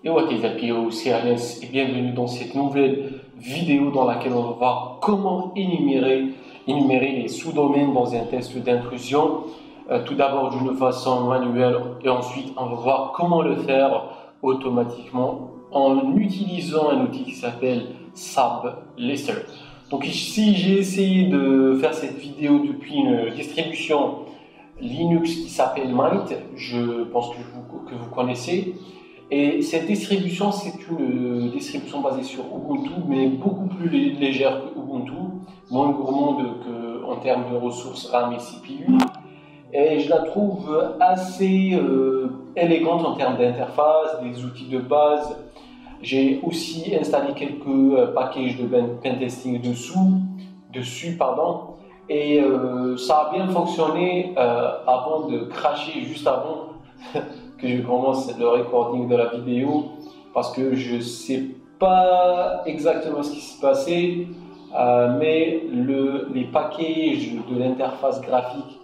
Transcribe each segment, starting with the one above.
Et what is LPO, c'est Agnès et bienvenue dans cette nouvelle vidéo dans laquelle on va voir comment énumérer les sous-domaines dans un test d'intrusion. Tout d'abord d'une façon manuelle et ensuite on va voir comment le faire automatiquement en utilisant un outil qui s'appelle SubLister. Donc ici j'ai essayé de faire cette vidéo depuis une distribution Linux qui s'appelle Mint, je pense que vous connaissez. Et cette distribution, c'est une distribution basée sur Ubuntu, mais beaucoup plus légère que Ubuntu, moins gourmande en termes de ressources RAM et CPU. Et je la trouve assez élégante en termes d'interface, des outils de base. J'ai aussi installé quelques packages de pentesting dessus. Et ça a bien fonctionné avant de crasher, juste avant que je commence le recording de la vidéo, parce que je ne sais pas exactement ce qui s'est passé, mais les packages de l'interface graphique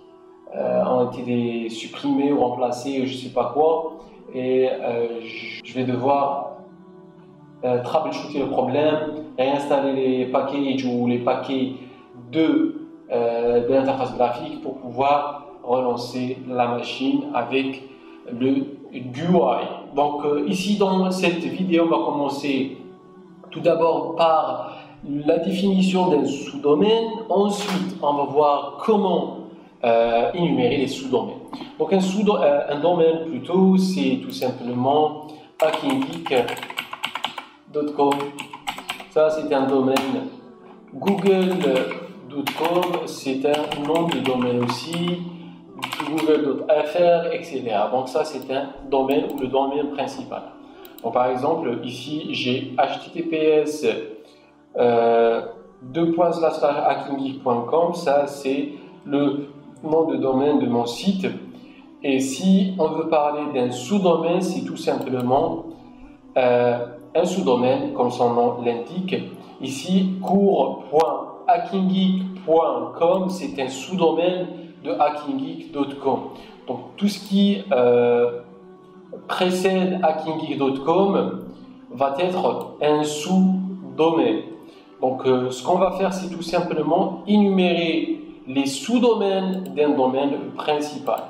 ont été supprimés ou remplacés, je ne sais pas quoi, et je vais devoir troubleshooter le problème, réinstaller les packages ou les paquets de l'interface graphique pour pouvoir relancer la machine avec le GUI. Donc ici dans cette vidéo, on va commencer tout d'abord par la définition d'un sous-domaine. Ensuite, on va voir comment énumérer les sous-domaines. Donc un domaine plutôt, c'est tout simplement hackinggeek.com. Ça, c'est un domaine. Google.com, c'est un nom de domaine aussi. Google.fr, etc. Donc ça, c'est un domaine ou le domaine principal. Donc par exemple, ici, j'ai https /hackinggeek.com. Ça, c'est le nom de domaine de mon site. Et si on veut parler d'un sous-domaine, c'est tout simplement un sous-domaine, comme son nom l'indique. Ici, cours.hackinggeek.com, c'est un sous-domaine de hackinggeek.com. Donc tout ce qui précède hackinggeek.com va être un sous-domaine. Donc ce qu'on va faire, c'est tout simplement énumérer les sous-domaines d'un domaine principal.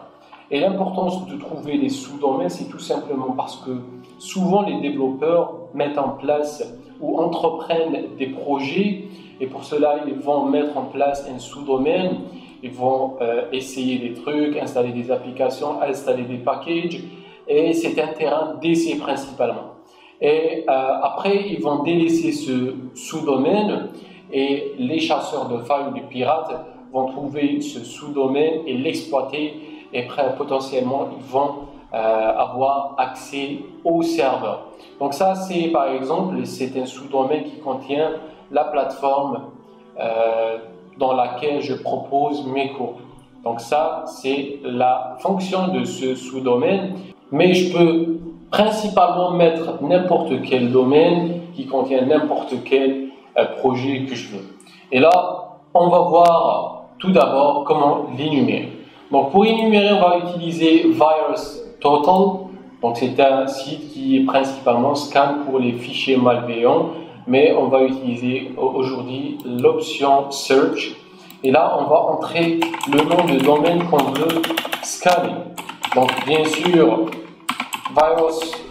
Et l'importance de trouver les sous-domaines, c'est tout simplement parce que souvent les développeurs mettent en place ou entreprennent des projets et pour cela ils vont mettre en place un sous-domaine. Ils vont essayer des trucs, installer des applications, installer des packages, et c'est un terrain d'essai principalement. Et après, ils vont délaisser ce sous-domaine et les chasseurs de failles ou les pirates vont trouver ce sous-domaine et l'exploiter et potentiellement ils vont avoir accès au serveur. Donc ça, c'est par exemple, c'est un sous-domaine qui contient la plateforme dans laquelle je propose mes cours. Donc ça, c'est la fonction de ce sous-domaine. Mais je peux principalement mettre n'importe quel domaine qui contient n'importe quel projet que je veux. Et là, on va voir tout d'abord comment l'énumérer. Donc pour énumérer, on va utiliser VirusTotal. Donc c'est un site qui est principalement scan pour les fichiers malveillants. Mais on va utiliser aujourd'hui l'option Search. Et là, on va entrer le nom de domaine qu'on veut scanner. Donc, bien sûr,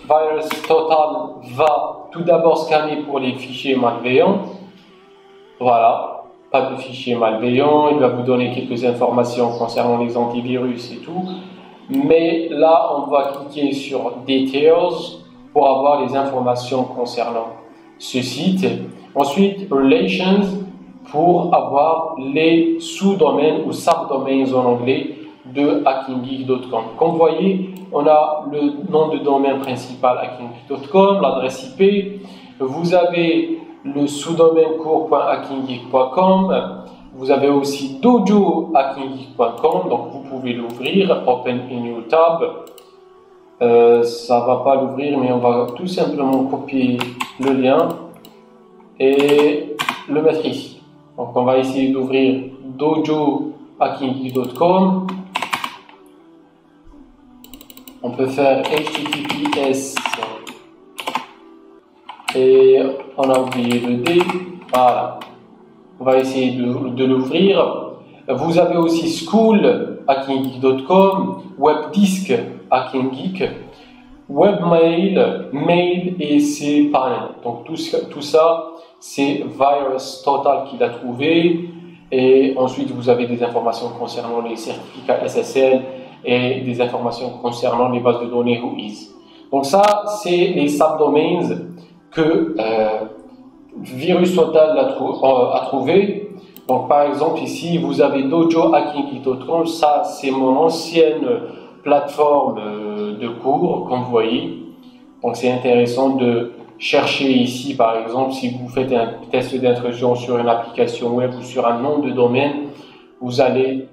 VirusTotal va tout d'abord scanner pour les fichiers malveillants. Voilà, pas de fichiers malveillants. Il va vous donner quelques informations concernant les antivirus et tout. Mais là, on va cliquer sur Details pour avoir les informations concernant ce site. Ensuite, Relations pour avoir les sous-domaines ou subdomains en anglais de hackinggeek.com. Comme vous voyez, on a le nom de domaine principal hackinggeek.com, l'adresse IP. Vous avez le sous-domaine cours.hackinggeek.com. Vous avez aussi dojo.hackinggeek.com. Donc vous pouvez l'ouvrir, Open a new tab. Ça ne va pas l'ouvrir, mais on va tout simplement copier le lien et le mettre ici. Donc on va essayer d'ouvrir dojo.hackinggeek.com. On peut faire https Et on a oublié le D. Voilà. On va essayer de l'ouvrir. Vous avez aussi school@hackinggeek.com, webdisk HackingGeek, webmail, mail et cPanel. Donc tout ça, c'est Virus Total qui l'a trouvé. Et ensuite, vous avez des informations concernant les certificats SSL et des informations concernant les bases de données Whois. Donc ça, c'est les subdomains que Virus Total a trouvé. Donc par exemple ici, vous avez dojohackinggeek.com, ça c'est mon ancienne plateforme de cours, comme vous voyez. Donc c'est intéressant de chercher ici, par exemple, si vous faites un test d'intrusion sur une application web ou sur un nom de domaine, vous allez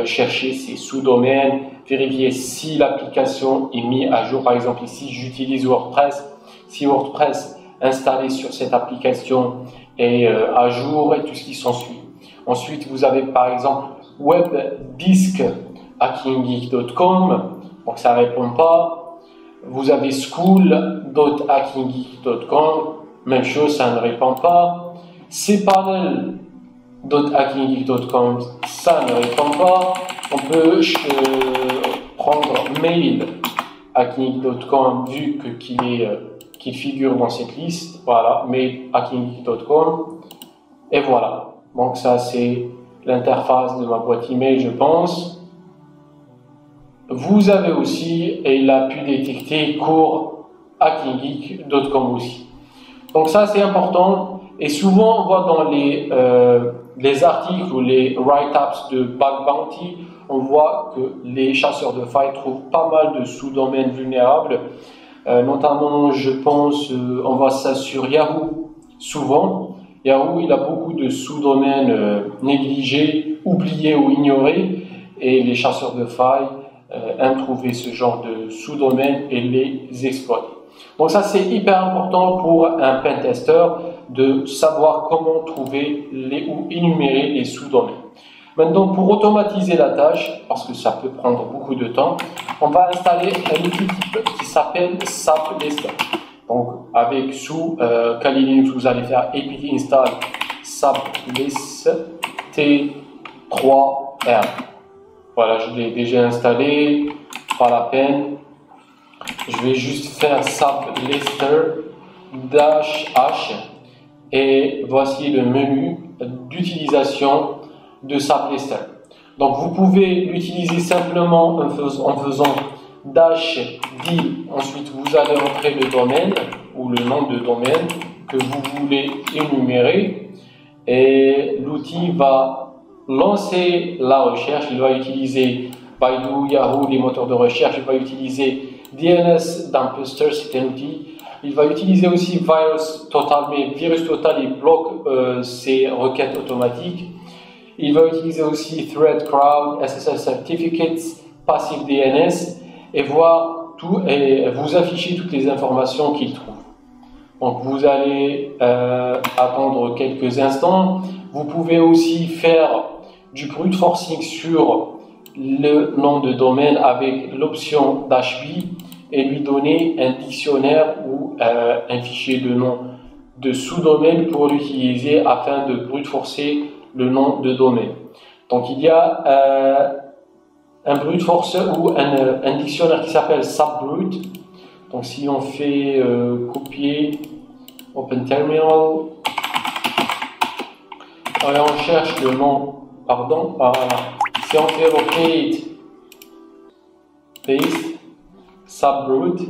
chercher ces sous-domaines, vérifier si l'application est mise à jour. Par exemple ici, j'utilise WordPress. Si WordPress installé sur cette application est à jour et tout ce qui s'ensuit. Ensuite, vous avez par exemple webdisk@hackinggeek.com, donc ça ne répond pas. Vous avez school.hackinggeek.com, même chose, ça ne répond pas. cpanel.hackinggeek.com, ça ne répond pas. On peut prendre mail.hackinggeek.com vu qu'il figure dans cette liste. Voilà, mail.hackinggeek.com. Et voilà. Donc ça, c'est l'interface de ma boîte email, je pense. Vous avez aussi, et il a pu détecter cours.hackinggeek.com aussi. Donc ça, c'est important. Et souvent, on voit dans les articles ou les write-ups de Bug Bounty, on voit que les chasseurs de failles trouvent pas mal de sous-domaines vulnérables. Notamment, je pense, on voit ça sur Yahoo souvent. Yahoo, il a beaucoup de sous-domaines négligés, oubliés ou ignorés, et les chasseurs de failles aiment trouver ce genre de sous-domaines et les exploiter. Donc ça, c'est hyper important pour un pentester de savoir comment trouver ou énumérer les sous-domaines. Maintenant, pour automatiser la tâche, parce que ça peut prendre beaucoup de temps, on va installer un outil qui s'appelle SAP-Lister. Donc, avec sous Kali Linux, vous allez faire apt install SAP-List T3R. Voilà, je l'ai déjà installé, pas la peine. Je vais juste faire SAP-Lister-H et voici le menu d'utilisation de SAP-Lister. Donc, vous pouvez l'utiliser simplement en faisant -d, ensuite vous allez entrer le domaine ou le nom de domaine que vous voulez énumérer et l'outil va lancer la recherche. Il va utiliser Baidu, Yahoo, les moteurs de recherche. Il va utiliser DNS Dumpster, c'est un outil. Il va utiliser aussi Virus Total, mais Virus Total il bloque ces requêtes automatiques. Il va utiliser aussi ThreadCrowd, SSL Certificates, Passive DNS et voir tout et vous afficher toutes les informations qu'il trouve. Donc vous allez attendre quelques instants. Vous pouvez aussi faire du brute forcing sur le nom de domaine avec l'option -b et lui donner un dictionnaire ou un fichier de nom de sous-domaine pour l'utiliser afin de brute forcer le nom de domaine. Donc il y a un brute force ou un dictionnaire qui s'appelle SAP-Brute. Donc si on fait copier Open Terminal et on cherche le nom, si on fait locate paste SAP-Brute,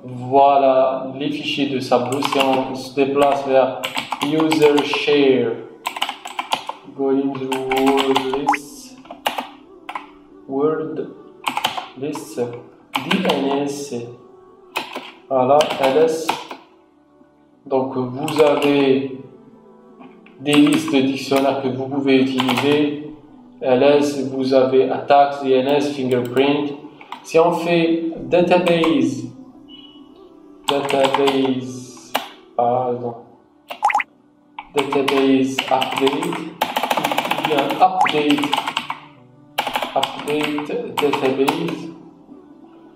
voilà les fichiers de SAP-Brute. Si on se déplace vers user share, going to word list DNS, voilà ls. Donc vous avez des listes de dictionnaires que vous pouvez utiliser. ls, vous avez attacks, DNS, fingerprint. Si on fait database pardon, database update, il y a un update database,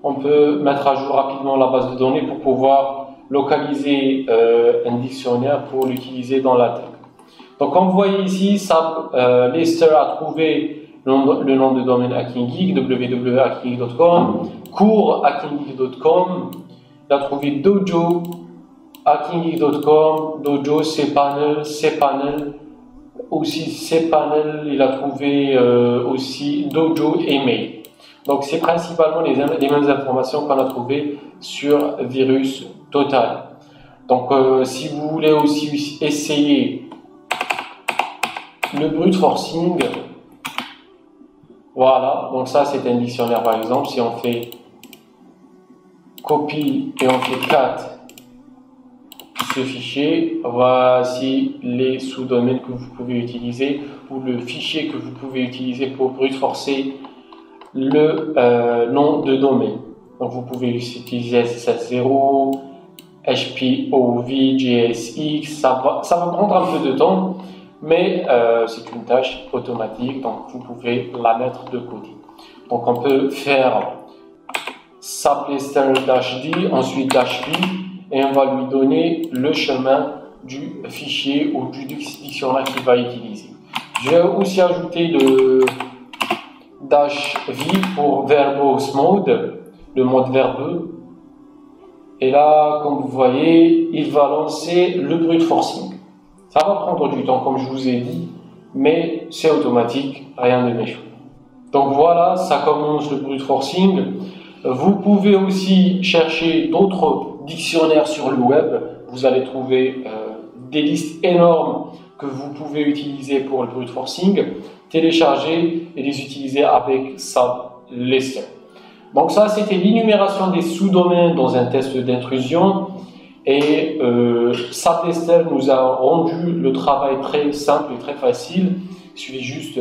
on peut mettre à jour rapidement la base de données pour pouvoir localiser un dictionnaire pour l'utiliser dans l'attaque. Donc comme vous voyez ici, Lester a trouvé le nom de domaine Hacking Geek, www.hackinggeek.com, cours hackinggeek.com, il a trouvé Dojo, hackinggeek.com, Dojo, cPanel, aussi cPanel, il a trouvé aussi Dojo Email. Donc c'est principalement les mêmes informations qu'on a trouvées sur Virus Total. Donc si vous voulez aussi essayer le brute forcing, voilà, donc ça c'est un dictionnaire par exemple. Si on fait copie et on fait cat ce fichier, voici les sous-domaines que vous pouvez utiliser ou le fichier que vous pouvez utiliser pour brute forcer le nom de domaine. Donc vous pouvez utiliser SSL0, HPOV, JSX, ça va prendre un peu de temps, mais c'est une tâche automatique, donc vous pouvez la mettre de côté. Donc on peut faire sublester-d, ensuite -b, et on va lui donner le chemin du fichier ou du dictionnaire qu'il va utiliser. Je vais aussi ajouter le -v pour verbose mode, le mode verbeux. Et là, comme vous voyez, il va lancer le brute forcing. Ça va prendre du temps, comme je vous ai dit, mais c'est automatique, rien de méchant. Donc voilà, ça commence le brute forcing. Vous pouvez aussi chercher d'autres dictionnaires sur le web. Vous allez trouver des listes énormes que vous pouvez utiliser pour le brute forcing, télécharger et les utiliser avec sublester. Donc ça, c'était l'énumération des sous-domaines dans un test d'intrusion. Et sublester nous a rendu le travail très simple et très facile. Il suffit juste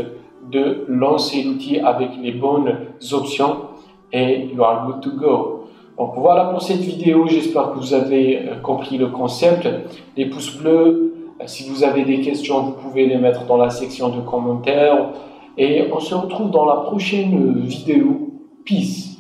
de lancer l'outil avec les bonnes options et you are good to go. Donc voilà pour cette vidéo, j'espère que vous avez compris le concept. Les pouces bleus, si vous avez des questions, vous pouvez les mettre dans la section de commentaires. Et on se retrouve dans la prochaine vidéo. Peace.